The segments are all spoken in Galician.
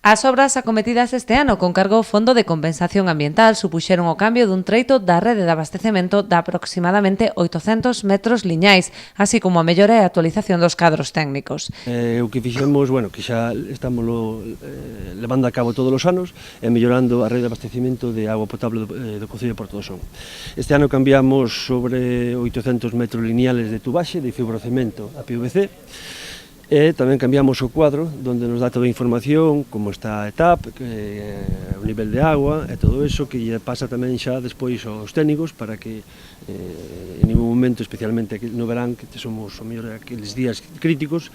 As obras acometidas este ano con cargo ao Fondo de Compensación Ambiental supuxeron o cambio dun treito da rede de abastecemento de aproximadamente 800 metros liñais, así como a mellora e actualización dos cadros técnicos. O que fixemos, que xa estamos levando a cabo todos os anos e mellorando a rede de abastecemento de agua potable do Concello de Porto do Son. Este ano cambiamos sobre 800 metros lineales de tubaxe, de fibrocemento a PVC, e tamén cambiamos o cuadro onde nos dá toda a información, como está a ETAP, o nivel de agua e todo eso, que lle pasa tamén xa despois aos técnicos para que en ningún momento, especialmente no verán, que somos o mellor aqueles días críticos,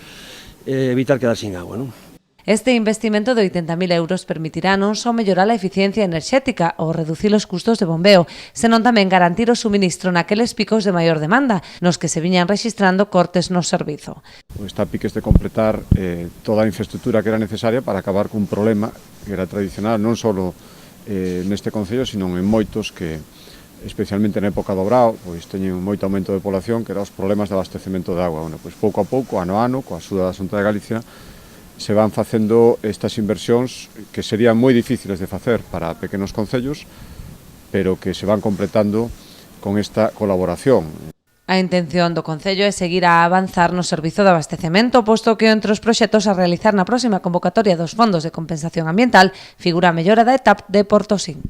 evitar quedar sin agua, non? Este investimento de 80.000 euros permitirá non só mellorar a eficiencia enerxética ou reducir os custos de bombeo, senón tamén garantir o suministro naqueles picos de maior demanda, nos que se viñan rexistrando cortes no servizo. Está a piques de completar toda a infraestructura que era necesaria para acabar cun problema que era tradicional non só neste concello, sino en moitos que, especialmente na época do Brao, pois teñen moito aumento de población, que eran os problemas de abastecemento de agua. Pois pouco a pouco, ano a ano, coa axuda da Xunta de Galicia, se van facendo estas inversións que serían moi difíciles de facer para pequenos concellos, pero que se van completando con esta colaboración. A intención do Concello é seguir a avanzar no servizo de abastecemento, posto que entre os proxectos a realizar na próxima convocatoria dos Fondos de Compensación Ambiental figura a mellora da ETAP de Portosín.